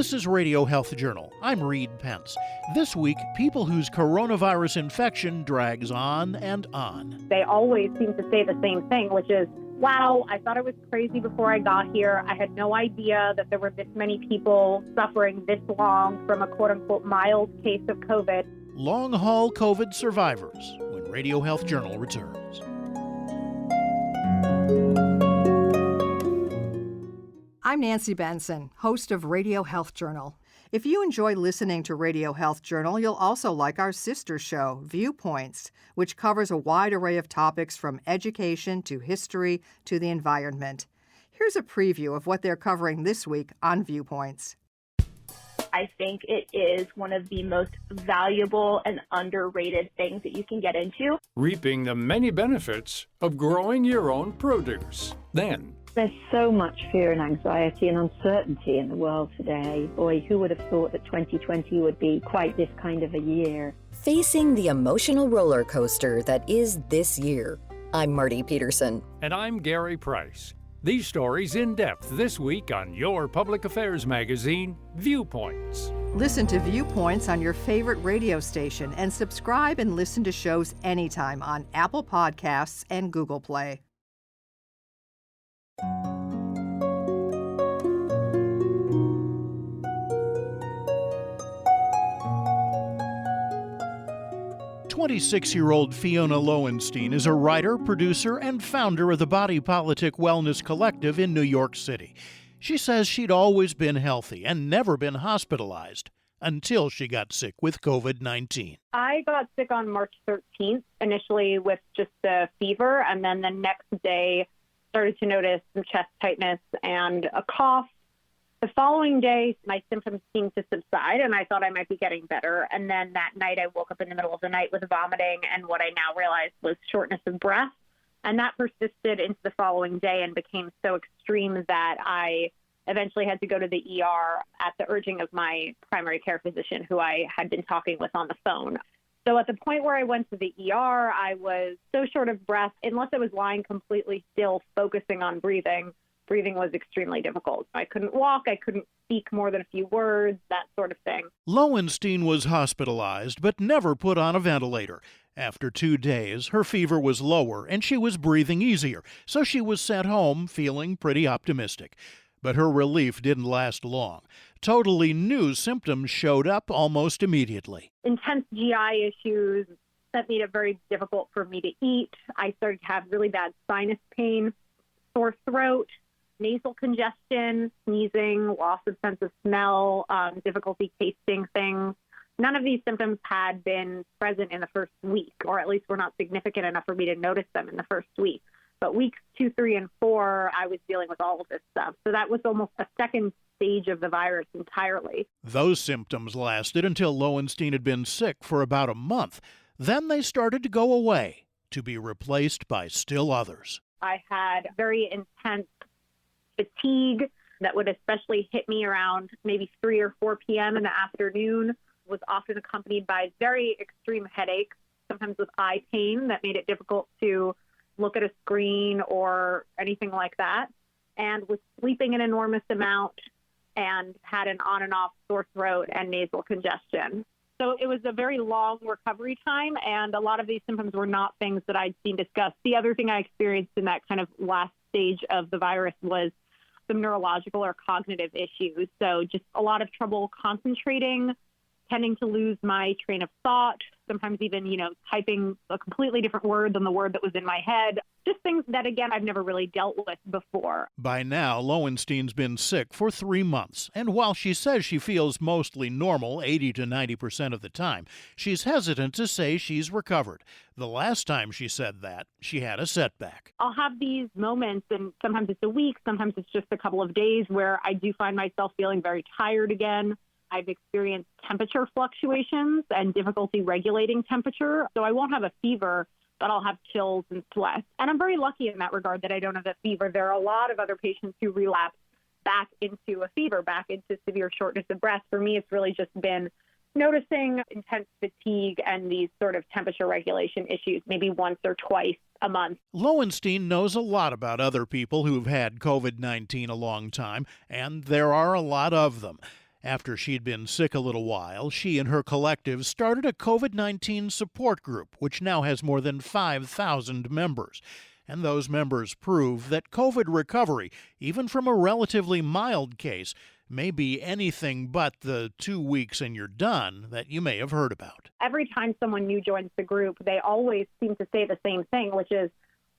This is Radio Health Journal. I'm Reed Pence. This week, people whose coronavirus infection drags on and on. They always seem to say the same thing, which is, wow, I thought I was crazy before I got here. I had no idea that there were this many people suffering this long from a quote-unquote mild case of COVID. Long-haul COVID survivors, when Radio Health Journal returns. I'm Nancy Benson, host of Radio Health Journal. If you enjoy listening to Radio Health Journal, you'll also like our sister show, Viewpoints, which covers a wide array of topics from education to history to the environment. Here's a preview of what they're covering this week on Viewpoints. I think it is one of the most valuable and underrated things that you can get into. Reaping the many benefits of growing your own produce. Then, there's so much fear and anxiety and uncertainty in the world today. Boy, who would have thought that 2020 would be quite this kind of a year? Facing the emotional roller coaster that is this year. I'm Marty Peterson. And I'm Gary Price. These stories in depth this week on your public affairs magazine, Viewpoints. Listen to Viewpoints on your favorite radio station and subscribe and listen to shows anytime on Apple Podcasts and Google Play. "26-year-old Fiona Lowenstein is a writer, producer, and founder of the Body Politic Wellness Collective in New York City. She says she'd always been healthy and never been hospitalized until she got sick with COVID-19. I got sick on March 13th, initially with just a fever, and then the next day started to notice some chest tightness and a cough. The following day, my symptoms seemed to subside, and I thought I might be getting better. And then that night, I woke up in the middle of the night with vomiting and what I now realize was shortness of breath. And that persisted into the following day and became so extreme that I eventually had to go to the ER at the urging of my primary care physician, who I had been talking with on the phone. So at the point where I went to the ER, I was so short of breath, unless I was lying completely still, focusing on breathing. Breathing was extremely difficult. I couldn't walk, I couldn't speak more than a few words, that sort of thing. Lowenstein was hospitalized, but never put on a ventilator. After 2 days, her fever was lower and she was breathing easier, so she was sent home feeling pretty optimistic. But her relief didn't last long. Totally new symptoms showed up almost immediately. Intense GI issues that made it very difficult for me to eat. I started to have really bad sinus pain, sore throat, nasal congestion, sneezing, loss of sense of smell, difficulty tasting things. None of these symptoms had been present in the first week, or at least were not significant enough for me to notice them in the first week. But weeks 2, 3, and 4, I was dealing with all of this stuff. So that was almost a second stage of the virus entirely. Those symptoms lasted until Lowenstein had been sick for about a month. Then they started to go away, to be replaced by still others. I had very intense fatigue that would especially hit me around maybe 3 or 4 p.m. in the afternoon, was often accompanied by very extreme headaches, sometimes with eye pain that made it difficult to look at a screen or anything like that, and was sleeping an enormous amount and had an on and off sore throat and nasal congestion. So it was a very long recovery time, and a lot of these symptoms were not things that I'd seen discussed. The other thing I experienced in that kind of last stage of the virus was some neurological or cognitive issues. So just a lot of trouble concentrating, tending to lose my train of thought, sometimes even, typing a completely different word than the word that was in my head. Just things that, again, I've never really dealt with before. By now, Lowenstein's been sick for 3 months, and while she says she feels mostly normal 80 to 90% of the time, she's hesitant to say she's recovered. The last time she said that, she had a setback. I'll have these moments, and sometimes it's a week, sometimes it's just a couple of days, where I do find myself feeling very tired again. I've experienced temperature fluctuations and difficulty regulating temperature. So I won't have a fever, but I'll have chills and sweat. And I'm very lucky in that regard that I don't have a fever. There are a lot of other patients who relapse back into a fever, back into severe shortness of breath. For me, it's really just been noticing intense fatigue and these sort of temperature regulation issues maybe once or twice a month. Lowenstein knows a lot about other people who've had COVID-19 a long time, and there are a lot of them. After she'd been sick a little while, she and her collective started a COVID-19 support group, which now has more than 5,000 members. And those members prove that COVID recovery, even from a relatively mild case, may be anything but the 2 weeks and you're done that you may have heard about. Every time someone new joins the group, they always seem to say the same thing, which is,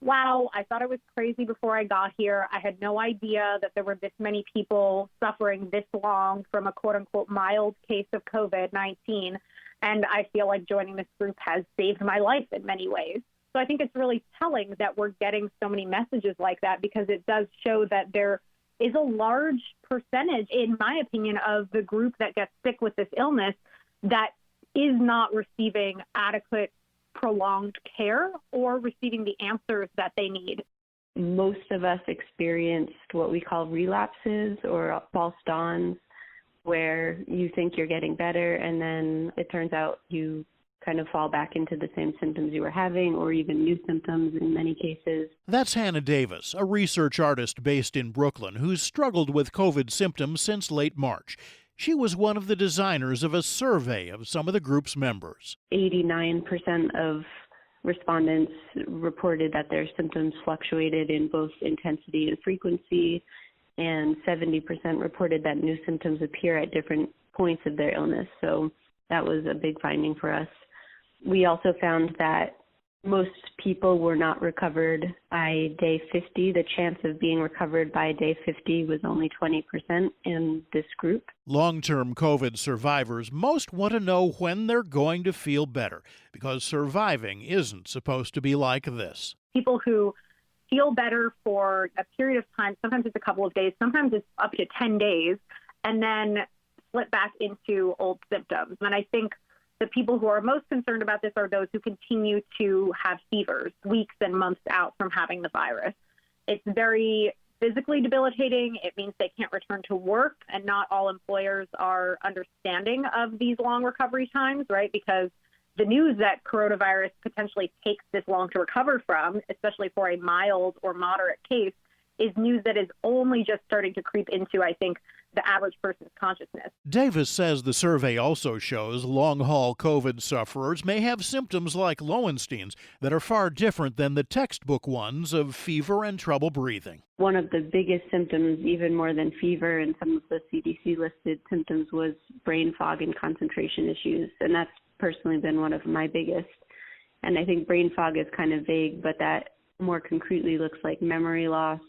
wow, I thought it was crazy before I got here. I had no idea that there were this many people suffering this long from a quote-unquote mild case of COVID-19, and I feel like joining this group has saved my life in many ways. So I think it's really telling that we're getting so many messages like that, because it does show that there is a large percentage, in my opinion, of the group that gets sick with this illness that is not receiving adequate prolonged care or receiving the answers that they need. Most of us experienced what we call relapses or false dawns, where you think you're getting better and then it turns out you kind of fall back into the same symptoms you were having, or even new symptoms in many cases. That's Hannah Davis, a research artist based in Brooklyn who's struggled with COVID symptoms since late March. She was one of the designers of a survey of some of the group's members. 89% of respondents reported that their symptoms fluctuated in both intensity and frequency, and 70% reported that new symptoms appear at different points of their illness. So that was a big finding for us. We also found that most people were not recovered by day 50. The chance of being recovered by day 50 was only 20% in this group. Long-term COVID survivors most want to know when they're going to feel better, because surviving isn't supposed to be like this. People who feel better for a period of time, sometimes it's a couple of days, sometimes it's up to 10 days, and then slip back into old symptoms. And I think the people who are most concerned about this are those who continue to have fevers weeks and months out from having the virus. It's very physically debilitating. It means they can't return to work, and not all employers are understanding of these long recovery times, right? Because the news that coronavirus potentially takes this long to recover from, especially for a mild or moderate case, is news that is only just starting to creep into, I think, the average person's consciousness. Davis says the survey also shows long-haul COVID sufferers may have symptoms like Lowenstein's that are far different than the textbook ones of fever and trouble breathing. One of the biggest symptoms, even more than fever and some of the CDC-listed symptoms, was brain fog and concentration issues, and that's personally been one of my biggest. And I think brain fog is kind of vague, but that more concretely looks like memory loss.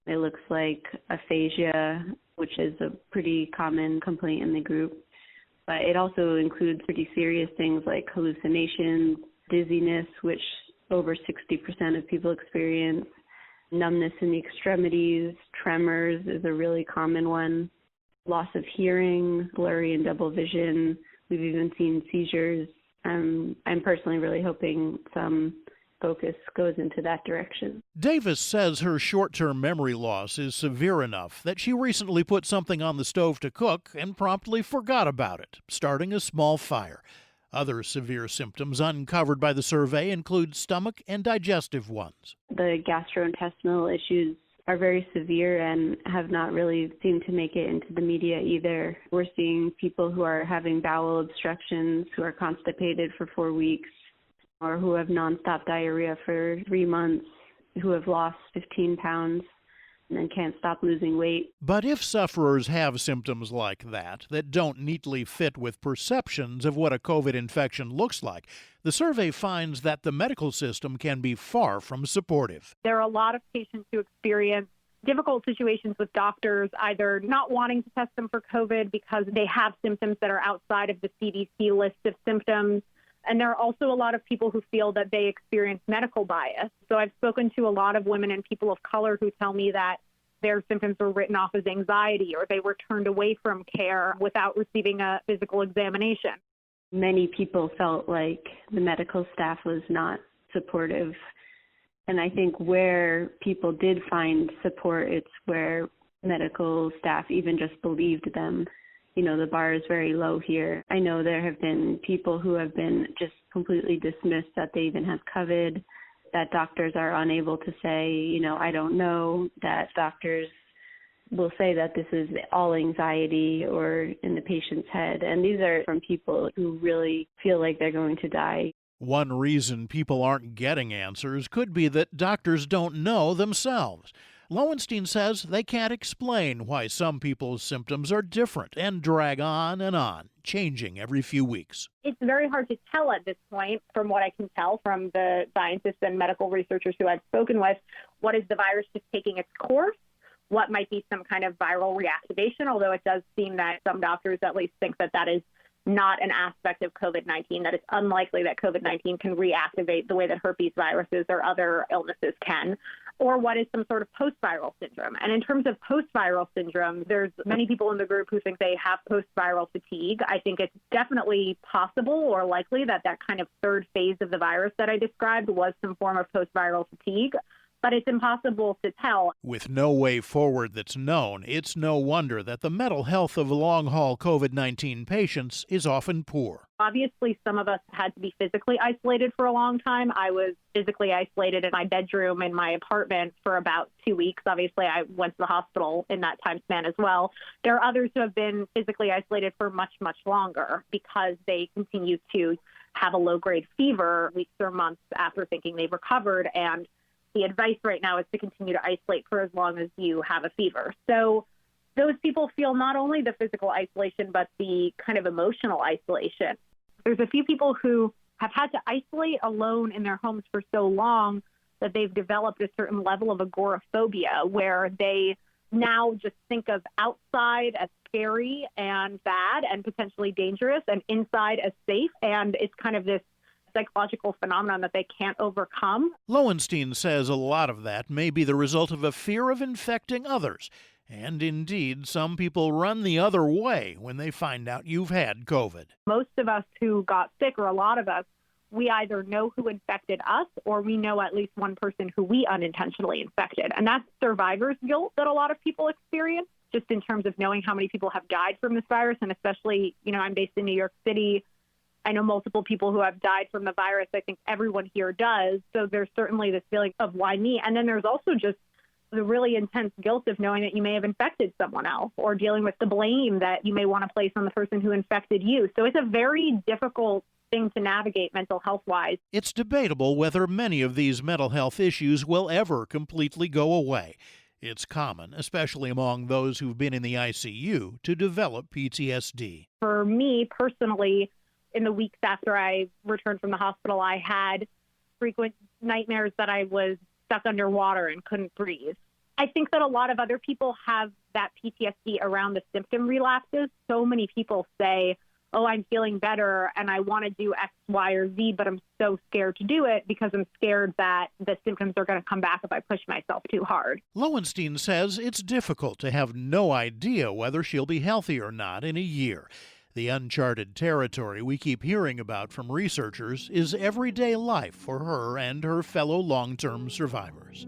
It looks like aphasia, which is a pretty common complaint in the group. But it also includes pretty serious things like hallucinations, dizziness, which over 60% of people experience, numbness in the extremities, tremors is a really common one, loss of hearing, blurry and double vision. We've even seen seizures. I'm personally really hoping some focus goes into that direction. Davis says her short-term memory loss is severe enough that she recently put something on the stove to cook and promptly forgot about it, starting a small fire. Other severe symptoms uncovered by the survey include stomach and digestive ones. The gastrointestinal issues are very severe and have not really seemed to make it into the media either. We're seeing people who are having bowel obstructions, who are constipated for 4 weeks, or who have nonstop diarrhea for 3 months, who have lost 15 pounds and then can't stop losing weight. But if sufferers have symptoms like that don't neatly fit with perceptions of what a COVID infection looks like, the survey finds that the medical system can be far from supportive. There are a lot of patients who experience difficult situations with doctors, either not wanting to test them for COVID because they have symptoms that are outside of the CDC list of symptoms. And there are also a lot of people who feel that they experience medical bias. So I've spoken to a lot of women and people of color who tell me that their symptoms were written off as anxiety, or they were turned away from care without receiving a physical examination. Many people felt like the medical staff was not supportive. And I think where people did find support, it's where medical staff even just believed them. You know, the bar is very low here. I know there have been people who have been just completely dismissed that they even have COVID, that doctors are unable to say, I don't know, that doctors will say that this is all anxiety or in the patient's head. And these are from people who really feel like they're going to die. One reason people aren't getting answers could be that doctors don't know themselves. Lowenstein says they can't explain why some people's symptoms are different and drag on, changing every few weeks. It's very hard to tell at this point, from what I can tell from the scientists and medical researchers who I've spoken with. What is the virus just taking its course? What might be some kind of viral reactivation, although it does seem that some doctors at least think that that is not an aspect of COVID-19, that it's unlikely that COVID-19 can reactivate the way that herpes viruses or other illnesses can, or what is some sort of post-viral syndrome. And in terms of post-viral syndrome, there's many people in the group who think they have post-viral fatigue. I think it's definitely possible or likely that that kind of third phase of the virus that I described was some form of post-viral fatigue, but it's impossible to tell. With no way forward that's known, it's no wonder that the mental health of long-haul COVID-19 patients is often poor. Obviously, some of us had to be physically isolated for a long time. I was physically isolated in my bedroom in my apartment for about 2 weeks. Obviously, I went to the hospital in that time span as well. There are others who have been physically isolated for much, much longer because they continue to have a low-grade fever weeks or months after thinking they've recovered. And the advice right now is to continue to isolate for as long as you have a fever. So those people feel not only the physical isolation, but the kind of emotional isolation. There's a few people who have had to isolate alone in their homes for so long that they've developed a certain level of agoraphobia, where they now just think of outside as scary and bad and potentially dangerous and inside as safe. And it's kind of this psychological phenomenon that they can't overcome. Lowenstein says a lot of that may be the result of a fear of infecting others. And indeed, some people run the other way when they find out you've had COVID. Most of us who got sick, or a lot of us, we either know who infected us or we know at least one person who we unintentionally infected. And that's survivor's guilt that a lot of people experience, just in terms of knowing how many people have died from this virus. And especially, I'm based in New York City. I know multiple people who have died from the virus. I think everyone here does. So there's certainly this feeling of why me? And then there's also just the really intense guilt of knowing that you may have infected someone else, or dealing with the blame that you may want to place on the person who infected you. So it's a very difficult thing to navigate mental health-wise. It's debatable whether many of these mental health issues will ever completely go away. It's common, especially among those who've been in the ICU, to develop PTSD. For me personally, in the weeks after I returned from the hospital, I had frequent nightmares that I was stuck underwater and couldn't breathe. I think that a lot of other people have that PTSD around the symptom relapses. So many people say, oh, I'm feeling better and I want to do X, Y, or Z, but I'm so scared to do it because I'm scared that the symptoms are going to come back if I push myself too hard. Lowenstein says it's difficult to have no idea whether she'll be healthy or not in a year. The uncharted territory we keep hearing about from researchers is everyday life for her and her fellow long-term survivors.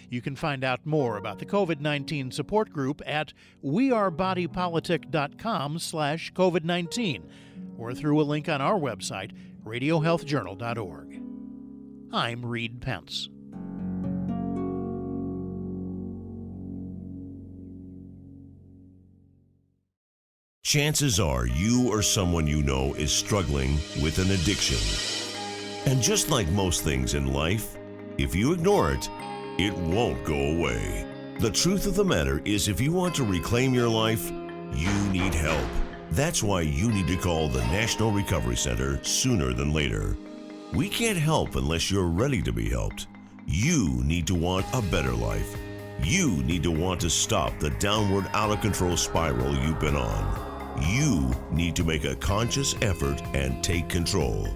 You can find out more about the COVID-19 support group at wearebodypolitic.com/COVID-19 or through a link on our website, radiohealthjournal.org. I'm Reed Pence. Chances are you or someone you know is struggling with an addiction. And just like most things in life, if you ignore it, it won't go away. The truth of the matter is, if you want to reclaim your life, you need help. That's why you need to call the National Recovery Center sooner than later. We can't help unless you're ready to be helped. You need to want a better life. You need to want to stop the downward, out-of-control spiral you've been on. You need to make a conscious effort and take control.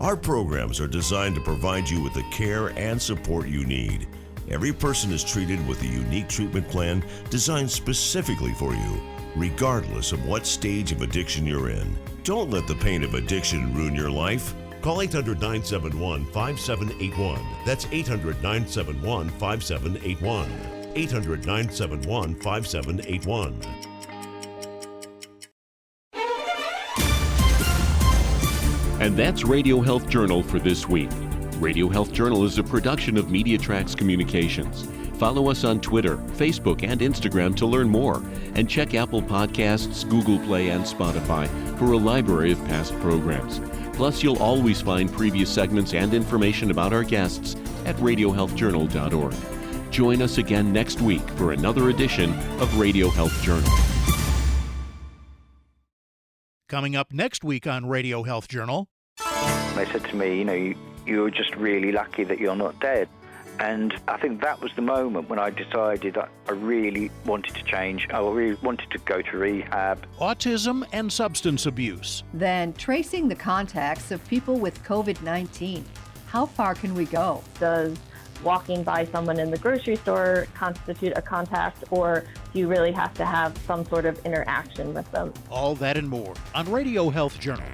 Our programs are designed to provide you with the care and support you need. Every person is treated with a unique treatment plan designed specifically for you, regardless of what stage of addiction you're in. Don't let the pain of addiction ruin your life. Call 800-971-5781. That's 800-971-5781. 800-971-5781. And that's Radio Health Journal for this week. Radio Health Journal is a production of MediaTrax Communications. Follow us on Twitter, Facebook, and Instagram to learn more. And check Apple Podcasts, Google Play, and Spotify for a library of past programs. Plus, you'll always find previous segments and information about our guests at radiohealthjournal.org. Join us again next week for another edition of Radio Health Journal. Coming up next week on Radio Health Journal. They said to me, you're just really lucky that you're not dead. And I think that was the moment when I decided that I really wanted to change. I really wanted to go to rehab. Autism and substance abuse. Then tracing the contacts of people with COVID-19. How far can we go? Does walking by someone in the grocery store constitute a contact, or do you really have to have some sort of interaction with them? All that and more on Radio Health Journal.